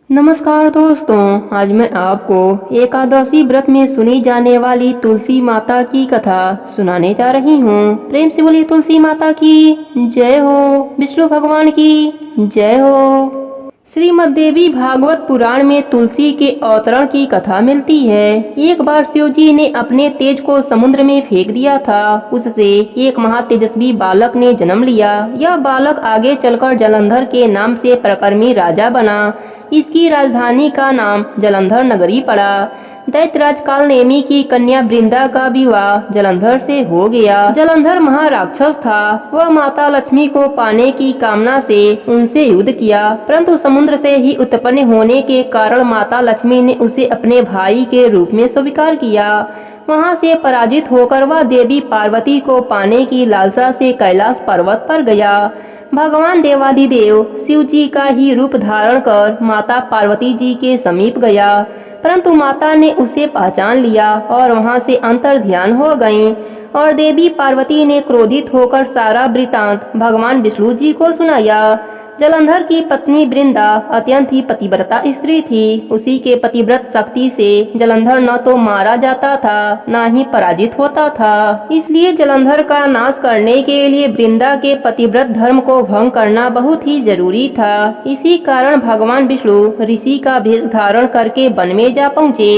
नमस्कार दोस्तों, आज मैं आपको एकादशी व्रत में सुनी जाने वाली तुलसी माता की कथा सुनाने जा रही हूँ। प्रेम से बोलिए तुलसी माता की जय हो, विष्णु भगवान की जय हो। श्रीमद् देवी भागवत पुराण में तुलसी के अवतरण की कथा मिलती है। एक बार शिव जी ने अपने तेज को समुद्र में फेंक दिया था। उससे एक महातेजस्वी बालक ने जन्म लिया। यह बालक आगे चलकर जलंधर के नाम से प्रकर्मी राजा बना। इसकी राजधानी का नाम जलंधर नगरी पड़ा। दैत्यराज कालनेमी की कन्या वृंदा का विवाह जलंधर से हो गया। जलंधर महाराक्षस था। वह माता लक्ष्मी को पाने की कामना से उनसे युद्ध किया, परंतु समुद्र से ही उत्पन्न होने के कारण माता लक्ष्मी ने उसे अपने भाई के रूप में स्वीकार किया। वहां से पराजित होकर वह देवी पार्वती को पाने की लालसा से कैलाश पर्वत पर गया। भगवान देवाधिदेव शिव जी का ही रूप धारण कर माता पार्वती जी के समीप गया, परंतु माता ने उसे पहचान लिया और वहां से अंतर ध्यान हो गईं। और देवी पार्वती ने क्रोधित होकर सारा वृतांत भगवान विष्णु जी को सुनाया। जलंधर की पत्नी वृंदा अत्यंत ही पतिव्रता स्त्री थी। उसी के पतिव्रत शक्ति से जलंधर न तो मारा जाता था, न ही पराजित होता था। इसलिए जलंधर का नाश करने के लिए वृंदा के पतिव्रत धर्म को भंग करना बहुत ही जरूरी था। इसी कारण भगवान विष्णु ऋषि का भेष धारण करके वन में जा पहुँचे।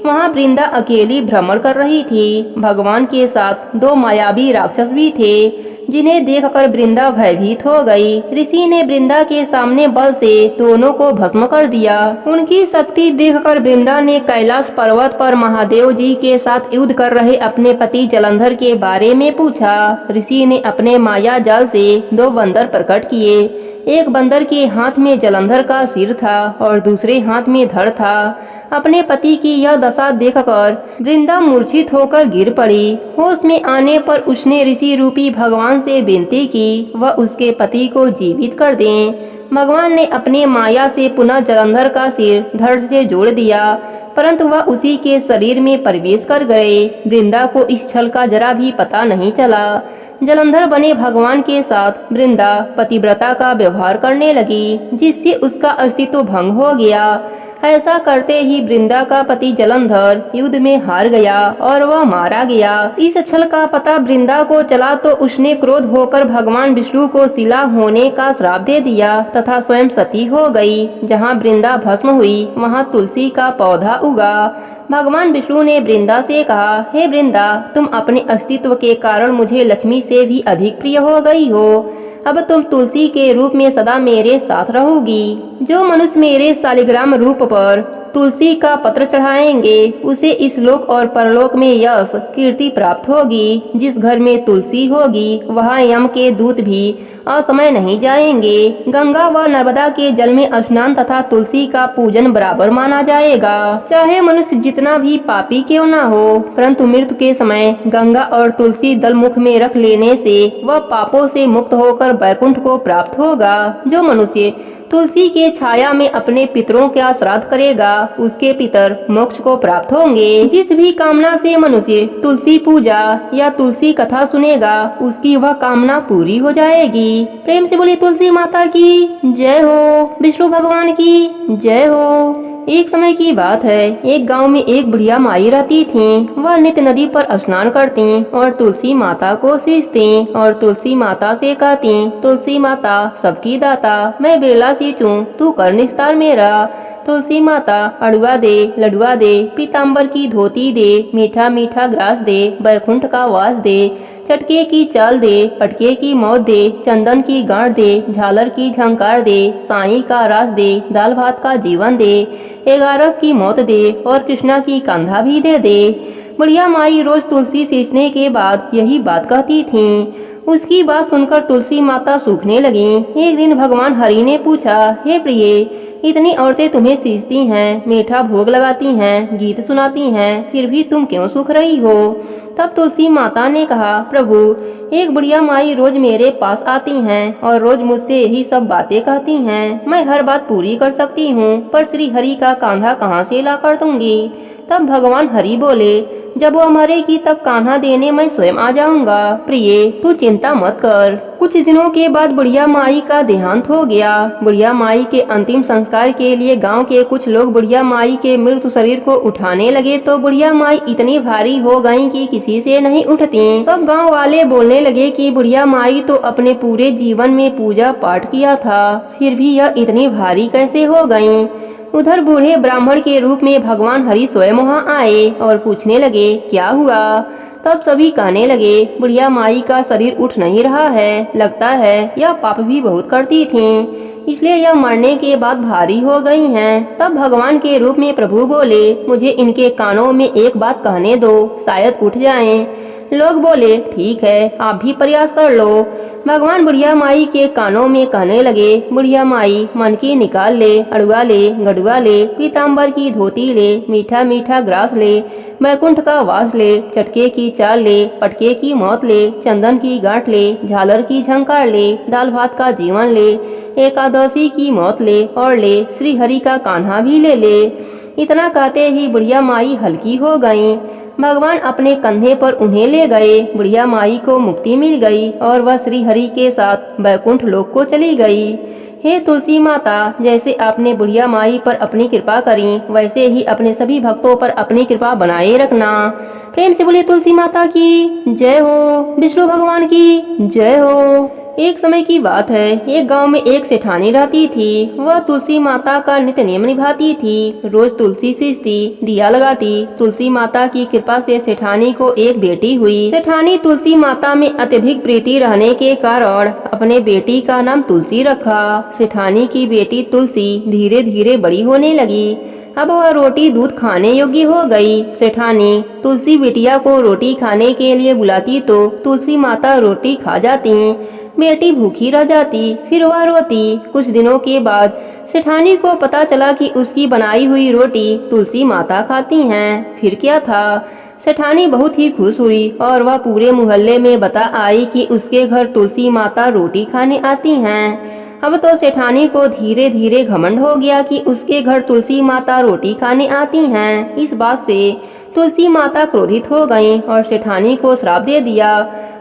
वहाँ वृंदा अकेली भ्रमण कर रही थी। भगवान के साथ दो मायावी राक्षस भी थे, जिन्हें देखकर वृंदा भयभीत हो गई। ऋषि ने वृंदा के सामने बल से दोनों को भस्म कर दिया। उनकी शक्ति देखकर वृंदा ने कैलाश पर्वत पर महादेव जी के साथ युद्ध कर रहे अपने पति जलंधर के बारे में पूछा। ऋषि ने अपने माया जाल से दो बंदर प्रकट किए। एक बंदर के हाथ में जलंधर का सिर था और दूसरे हाथ में धड़ था। अपने पति की यह दशा देखकर वृंदा मूर्छित होकर गिर पड़ी। होश में आने पर उसने ऋषि रूपी भगवान से विनती की वह उसके पति को जीवित कर दें। भगवान ने अपने माया से पुनः जलंधर का सिर धड़ से जोड़ दिया, परंतु वह उसी के शरीर में प्रवेश कर गए। वृंदा को इस छल का जरा भी पता नहीं चला। जलंधर बने भगवान के साथ वृंदा पतिव्रता का व्यवहार करने लगी, जिससे उसका अस्तित्व भंग हो गया। ऐसा करते ही वृंदा का पति जलंधर युद्ध में हार गया और वह मारा गया। इस छल का पता वृंदा को चला तो उसने क्रोध होकर भगवान विष्णु को शिला होने का श्राप दे दिया तथा स्वयं सती हो गई। जहाँ वृंदा भस्म हुई वहाँ तुलसी का पौधा उगा। भगवान विष्णु ने वृंदा से कहा, हे वृंदा, तुम अपने अस्तित्व के कारण मुझे लक्ष्मी से भी अधिक प्रिय हो गई हो। अब तुम तुलसी के रूप में सदा मेरे साथ रहोगी। जो मनुष्य मेरे शालिग्राम रूप पर तुलसी का पत्र चढ़ाएंगे उसे इस लोक और परलोक में यश कीर्ति प्राप्त होगी। जिस घर में तुलसी होगी वहाँ यम के दूत भी असमय नहीं जाएंगे। गंगा व नर्मदा के जल में स्नान तथा तुलसी का पूजन बराबर माना जाएगा। चाहे मनुष्य जितना भी पापी क्यों ना हो, परंतु मृत्यु के समय गंगा और तुलसी दल मुख में रख लेने से वह पापों से मुक्त होकर वैकुंठ को प्राप्त होगा। जो मनुष्य तुलसी के छाया में अपने पितरों का श्राद्ध करेगा उसके पितर मोक्ष को प्राप्त होंगे। जिस भी कामना से मनुष्य तुलसी पूजा या तुलसी कथा सुनेगा उसकी वह कामना पूरी हो जाएगी। प्रेम से बोली तुलसी माता की जय हो, विष्णु भगवान की जय हो। एक समय की बात है, एक गांव में एक बुढ़िया माई रहती थीं। वह नित्य नदी पर स्नान करती और तुलसी माता को सींचती और तुलसी माता से कहती, तुलसी माता सबकी दाता, मैं बिरला सींचूं, तू कर निस्तार मेरा। तुलसी माता अड़ुआ दे, लडुआ दे, पीताम्बर की धोती दे, मीठा मीठा ग्रास दे, बैकुंठ का वास दे, चटके की चाल दे, पटके की मौत दे, चंदन की गांठ दे, झालर की झंकार दे, साई का रास दे, दाल भात का जीवन दे, 11 की मौत दे और कृष्णा की कंधा भी दे दे। बुढ़िया माई रोज तुलसी सींचने के बाद यही बात कहती थीं। उसकी बात सुनकर तुलसी माता सूखने लगी। एक दिन भगवान हरि ने पूछा, हे प्रिय, इतनी औरतें तुम्हें सींचती हैं, मीठा भोग लगाती हैं, गीत सुनाती हैं, फिर भी तुम क्यों सूख रही हो? तब तुलसी माता ने कहा, प्रभु, एक बुढ़िया माई रोज मेरे पास आती हैं और रोज मुझसे यही सब बातें कहती हैं। मैं हर बात पूरी कर सकती हूँ, पर श्री हरि का कांधा कहाँ से ला कर दूंगी? तब भगवान हरि बोले, जब वो मरेगी तब कान्हा देने मैं स्वयं आ जाऊंगा। प्रिय, तू चिंता मत कर, कुछ दिनों के बाद बुढ़िया माई का देहांत हो गया। बुढ़िया माई के अंतिम संस्कार के लिए गांव के कुछ लोग बुढ़िया माई के मृत शरीर को उठाने लगे तो बुढ़िया माई इतनी भारी हो गईं कि किसी से नहीं उठती। सब गांव वाले बोलने लगे कि बुढ़िया माई तो अपने पूरे जीवन में पूजा पाठ किया था, फिर भी यह इतनी भारी कैसे हो गईं। उधर बूढ़े ब्राह्मण के रूप में भगवान हरि स्वयं वहाँ आए और पूछने लगे क्या हुआ। तब सभी कहने लगे बुढ़िया माई का शरीर उठ नहीं रहा है, लगता है यह पाप भी बहुत करती थीं, इसलिए यह मरने के बाद भारी हो गई हैं। तब भगवान के रूप में प्रभु बोले मुझे इनके कानों में एक बात कहने दो, शायद उठ जाएं। लोग बोले ठीक है, आप भी प्रयास कर लो। भगवान बुढ़िया माई के कानों में कहने लगे बुढ़िया माई मन की निकाल ले, अड़ुआ ले, गड़ुआ ले, पीताम्बर की धोती ले, मीठा मीठा ग्रास ले, बैकुंठ का वास ले, चटके की चाल ले, पटके की मौत ले, चंदन की गांठ ले, झालर की झंकार ले, दाल भात का जीवन ले, एकादशी की मौत ले और ले श्री हरि का कान्हा भी ले ले। इतना कहते ही बुढ़िया माई हल्की हो गईं। भगवान अपने कंधे पर उन्हें ले गए। बुढ़िया माई को मुक्ति मिल गई और वह श्री हरि के साथ बैकुंठ लोक को चली गई। हे तुलसी माता, जैसे आपने बुढ़िया माई पर अपनी कृपा करी वैसे ही अपने सभी भक्तों पर अपनी कृपा बनाए रखना। प्रेम से बोले तुलसी माता की जय हो, विष्णु भगवान की जय हो। एक समय की बात है, एक गांव में एक सेठानी रहती थी। वह तुलसी माता का नित्य नियम निभाती थी, रोज तुलसी सींचती, दिया लगाती। तुलसी माता की कृपा से सेठानी को एक बेटी हुई। सेठानी तुलसी माता में अत्यधिक प्रीति रहने के कारण अपने बेटी का नाम तुलसी रखा। सेठानी की बेटी तुलसी धीरे धीरे बड़ी होने लगी। अब वह रोटी दूध खाने योग्य हो गई। सेठानी तुलसी बिटिया को रोटी खाने के लिए बुलाती तो तुलसी माता रोटी खा जाती। बेटी भूखी रह जाती, फिर वह रोती। कुछ दिनों के बाद सेठानी को पता चला कि उसकी बनाई हुई रोटी तुलसी माता खाती हैं। फिर क्या था, सेठानी बहुत ही खुश हुई और वह पूरे मोहल्ले में बता आई कि उसके घर तुलसी माता रोटी खाने आती हैं। अब तो सेठानी को धीरे धीरे घमंड हो गया कि उसके घर तुलसी माता रोटी खाने आती हैं। इस बात से तुलसी माता क्रोधित हो गईं और सेठानी को श्राप दे दिया।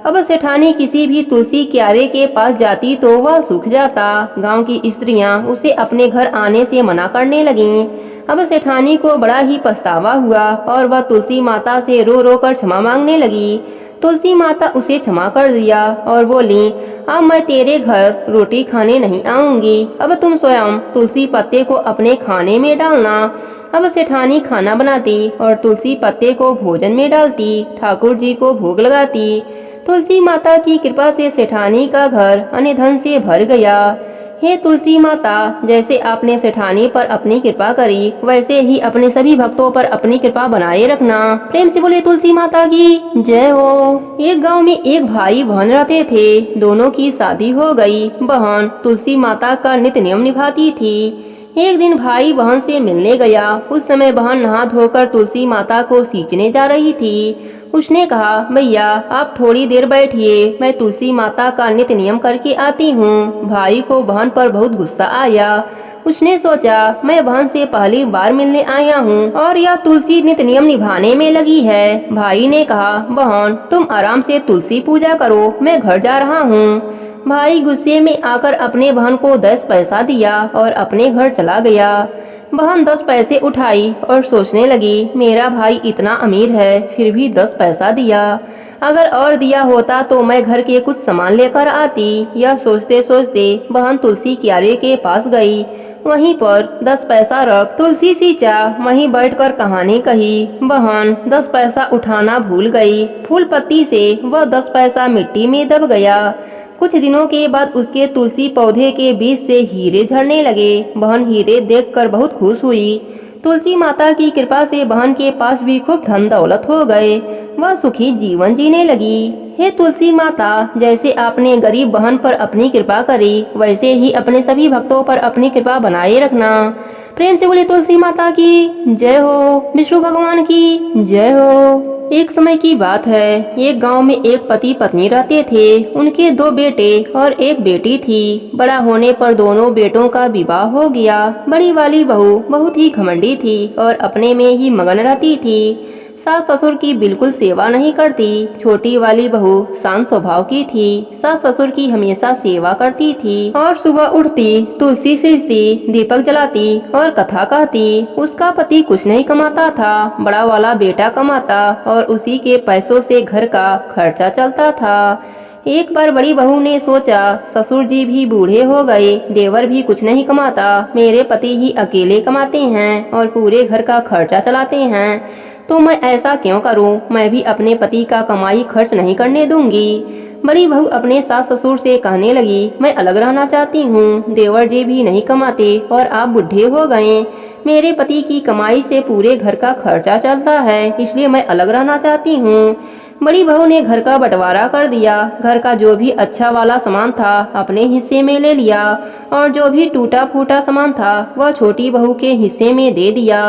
अब सेठानी किसी भी तुलसी क्यारे के पास जाती तो वह सूख जाता। गांव की स्त्रियां उसे अपने घर आने से मना करने लगीं। अब सेठानी को बड़ा ही पछतावा हुआ और वह तुलसी माता से रो रो कर क्षमा मांगने लगी। तुलसी माता उसे क्षमा कर दिया और बोली अब मैं तेरे घर रोटी खाने नहीं आऊंगी, अब तुम स्वयं तुलसी पत्ते को अपने खाने में डालना। अब सेठानी खाना बनाती और तुलसी पत्ते को भोजन में डालती, ठाकुर जी को भोग लगाती। तुलसी माता की कृपा से सेठानी का घर अन्य धन से भर गया। हे तुलसी माता, जैसे आपने सेठानी पर अपनी कृपा करी वैसे ही अपने सभी भक्तों पर अपनी कृपा बनाए रखना। प्रेम से बोले तुलसी माता की जय हो। एक गांव में एक भाई बहन रहते थे। दोनों की शादी हो गई। बहन तुलसी माता का नित्य नियम निभाती थी। एक दिन भाई बहन से मिलने गया। उस समय बहन नहा धोकर तुलसी माता को सींचने जा रही थी। उसने कहा भैया आप थोड़ी देर बैठिए, मैं तुलसी माता का नित्य नियम करके आती हूँ। भाई को बहन पर बहुत गुस्सा आया। उसने सोचा मैं बहन से पहली बार मिलने आया हूँ और यह तुलसी नित्य नियम निभाने में लगी है। भाई ने कहा बहन तुम आराम से तुलसी पूजा करो, मैं घर जा रहा हूँ। भाई गुस्से में आकर अपने बहन को 10 पैसा दिया और अपने घर चला गया। बहन 10 पैसे उठाई और सोचने लगी मेरा भाई इतना अमीर है फिर भी 10 पैसा दिया, अगर और दिया होता तो मैं घर के कुछ सामान लेकर आती। यह सोचते सोचते बहन तुलसी क्यारे के पास गई। वहीं पर 10 पैसा रख तुलसी सींचा, वहीं बैठकर कहानी कही। बहन 10 पैसा उठाना भूल गई। फूल पत्ती से वह 10 पैसा मिट्टी में दब गया। कुछ दिनों के बाद उसके तुलसी पौधे के बीच से हीरे झड़ने लगे। बहन हीरे देखकर बहुत खुश हुई। तुलसी माता की कृपा से बहन के पास भी खूब धन दौलत हो गए। वह सुखी जीवन जीने लगी। हे तुलसी माता, जैसे आपने गरीब बहन पर अपनी कृपा करी वैसे ही अपने सभी भक्तों पर अपनी कृपा बनाए रखना। प्रेम से बोले तुलसी माता की जय हो, विष्णु भगवान की जय हो। एक समय की बात है, एक गांव में एक पति पत्नी रहते थे। उनके 2 बेटे और एक बेटी थी। बड़ा होने पर दोनों बेटों का विवाह हो गया। बड़ी वाली बहू बहुत ही घमंडी थी और अपने में ही मगन रहती थी। सास ससुर की बिल्कुल सेवा नहीं करती। छोटी वाली बहू शांत स्वभाव की थी। सास ससुर की हमेशा सेवा करती थी और सुबह उठती, तुलसी सींचती, दीपक जलाती और कथा कहती। उसका पति कुछ नहीं कमाता था, बड़ा वाला बेटा कमाता और उसी के पैसों से घर का खर्चा चलता था। एक बार बड़ी बहू ने सोचा, ससुर जी भी बूढ़े हो गए, देवर भी कुछ नहीं कमाता, मेरे पति ही अकेले कमाते हैं और पूरे घर का खर्चा चलाते हैं, तो मैं ऐसा क्यों करूं? मैं भी अपने पति का कमाई खर्च नहीं करने दूंगी। बड़ी बहू अपने सास ससुर से कहने लगी, मैं अलग रहना चाहती हूँ। देवर जी भी नहीं कमाते और आप बूढ़े हो गए। मेरे पति की कमाई से पूरे घर का खर्चा चलता है, इसलिए मैं अलग रहना चाहती हूँ। बड़ी बहू ने घर का बंटवारा कर दिया। घर का जो भी अच्छा वाला सामान था अपने हिस्से में ले लिया और जो भी टूटा फूटा सामान था वह छोटी बहू के हिस्से में दे दिया।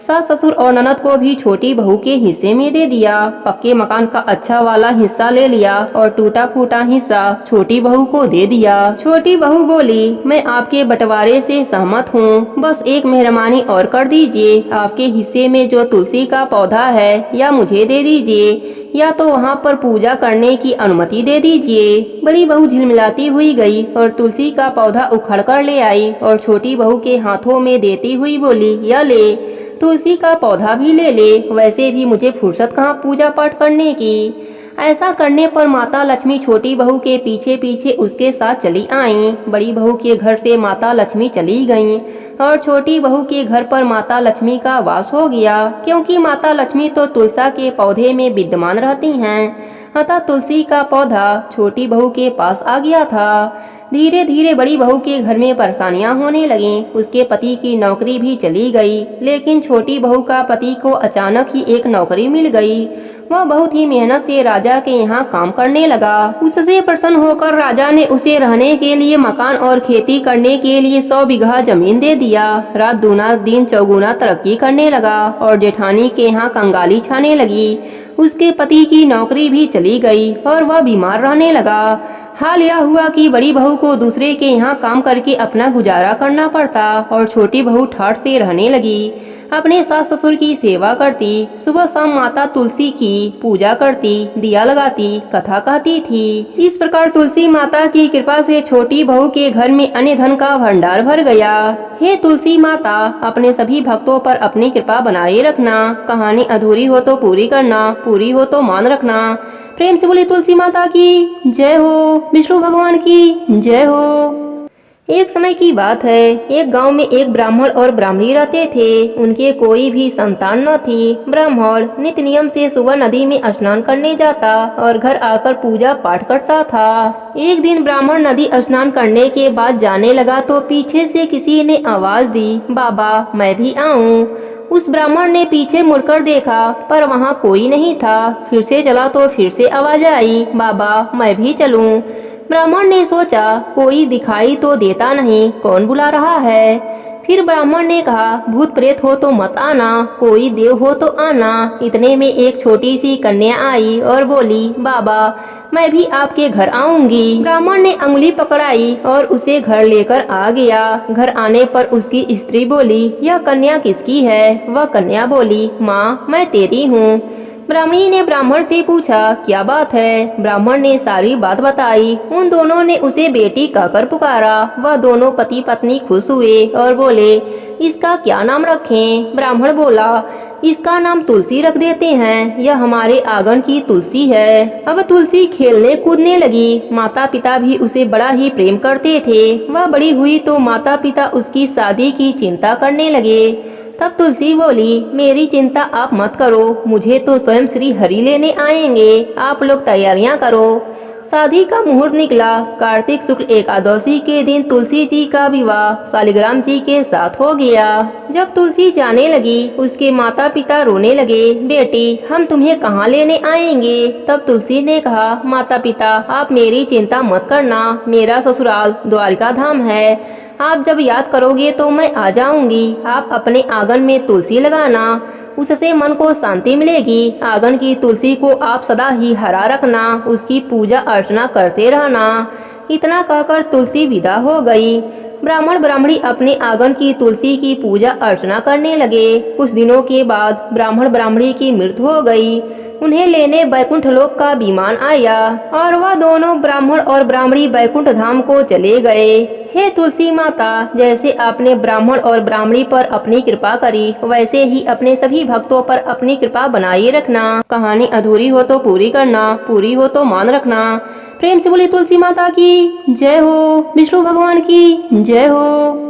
सास ससुर और ननद को भी छोटी बहू के हिस्से में दे दिया। पक्के मकान का अच्छा वाला हिस्सा ले लिया और टूटा फूटा हिस्सा छोटी बहू को दे दिया। छोटी बहू बोली, मैं आपके बंटवारे से सहमत हूँ, बस एक मेहरबानी और कर दीजिए। आपके हिस्से में जो तुलसी का पौधा है या मुझे दे दीजिए या तो वहाँ पर पूजा करने की अनुमति दे दीजिए। बड़ी बहू झिलमिलाती हुई गई और तुलसी का पौधा उखड़ कर ले आई और छोटी बहू के हाथों में देती हुई बोली, यह ले, तुलसी का पौधा भी ले ले। वैसे भी मुझे फुर्सत कहाँ पूजा पाठ करने की। ऐसा करने पर माता लक्ष्मी छोटी बहू के पीछे पीछे उसके साथ चली आईं। बड़ी बहू के घर से माता लक्ष्मी चली गईं और छोटी बहू के घर पर माता लक्ष्मी का वास हो गया, क्योंकि माता लक्ष्मी तो तुलसा के पौधे में विद्यमान रहती हैं। अतः तुलसी का पौधा छोटी बहू के पास आ गया था। धीरे धीरे बड़ी बहू के घर में परेशानियां होने लगीं। उसके पति की नौकरी भी चली गई, लेकिन छोटी बहू का पति को अचानक ही एक नौकरी मिल गई। वह बहुत ही मेहनत से राजा के यहाँ काम करने लगा। उससे प्रसन्न होकर राजा ने उसे रहने के लिए मकान और खेती करने के लिए 100 बीघा जमीन दे दिया। रात दूना दिन चौगुना तरक्की करने लगा और जेठानी के यहाँ कंगाली छाने लगी। उसके पति की नौकरी भी चली गई और वह बीमार रहने लगा। हाल यह हुआ कि बड़ी बहू को दूसरे के यहाँ काम करके अपना गुजारा करना पड़ता और छोटी बहू ठाठ से रहने लगी। अपने सास ससुर की सेवा करती, सुबह शाम माता तुलसी की पूजा करती, दिया लगाती, कथा कहती थी। इस प्रकार तुलसी माता की कृपा से छोटी बहू के घर में अन्य धन का भंडार भर गया। हे तुलसी माता, अपने सभी भक्तों पर अपनी कृपा बनाए रखना। कहानी अधूरी हो तो पूरी करना, पूरी हो तो मान रखना। प्रेम से बोली तुलसी माता की जय हो, विष्णु भगवान की जय हो। एक समय की बात है, एक गांव में एक ब्राह्मण और ब्राह्मणी रहते थे। उनके कोई भी संतान न थी। ब्राह्मण नित्य नियम से सुबह नदी में स्नान करने जाता और घर आकर पूजा पाठ करता था। एक दिन ब्राह्मण नदी स्नान करने के बाद जाने लगा तो पीछे से किसी ने आवाज दी, बाबा मैं भी आऊं। उस ब्राह्मण ने पीछे मुड़कर देखा पर वहाँ कोई नहीं था। फिर से चला तो फिर से आवाज आई, बाबा मैं भी चलूं। ब्राह्मण ने सोचा, कोई दिखाई तो देता नहीं, कौन बुला रहा है। फिर ब्राह्मण ने कहा, भूत प्रेत हो तो मत आना, कोई देव हो तो आना। इतने में एक छोटी सी कन्या आई और बोली, बाबा मैं भी आपके घर आऊंगी। ब्राह्मण ने अंगुली पकड़ाई और उसे घर लेकर आ गया। घर आने पर उसकी स्त्री बोली, यह कन्या किसकी है? वह कन्या बोली, माँ मैं तेरी हूँ। ब्राह्मणी ने ब्राह्मण से पूछा, क्या बात है? ब्राह्मण ने सारी बात बताई। उन दोनों ने उसे बेटी कहकर पुकारा। वह दोनों पति पत्नी खुश हुए और बोले, इसका क्या नाम रखें? ब्राह्मण बोला, इसका नाम तुलसी रख देते हैं, यह हमारे आंगन की तुलसी है। अब तुलसी खेलने कूदने लगी। माता पिता भी उसे बड़ा ही प्रेम करते थे। वह बड़ी हुई तो माता पिता उसकी शादी की चिंता करने लगे। तब तुलसी बोली, मेरी चिंता आप मत करो, मुझे तो स्वयं श्री हरि लेने आएंगे, आप लोग तैयारियां करो। शादी का मुहूर्त निकला। कार्तिक शुक्ल एकादशी के दिन तुलसी जी का विवाह शालिग्राम जी के साथ हो गया। जब तुलसी जाने लगी, उसके माता पिता रोने लगे, बेटी हम तुम्हें कहाँ लेने आएंगे? तब तुलसी ने कहा, माता पिता आप मेरी चिंता मत करना, मेरा ससुराल द्वारिका धाम है। आप जब याद करोगे तो मैं आ जाऊंगी। आप अपने आंगन में तुलसी लगाना, उससे मन को शांति मिलेगी। आंगन की तुलसी को आप सदा ही हरा रखना, उसकी पूजा अर्चना करते रहना। इतना कहकर तुलसी विदा हो गई। ब्राह्मण ब्राह्मणी अपने आंगन की तुलसी की पूजा अर्चना करने लगे। कुछ दिनों के बाद ब्राह्मण ब्राह्मणी की मृत्यु हो गई। उन्हें लेने बैकुंठ लोक का विमान आया और वह दोनों ब्राह्मण और ब्राह्मणी बैकुंठ धाम को चले गए। हे तुलसी माता, जैसे आपने ब्राह्मण और ब्राह्मणी पर अपनी कृपा करी, वैसे ही अपने सभी भक्तों पर अपनी कृपा बनाए रखना। कहानी अधूरी हो तो पूरी करना, पूरी हो तो मान रखना। प्रेम से बोली तुलसी माता की जय हो, विष्णु भगवान की जय हो।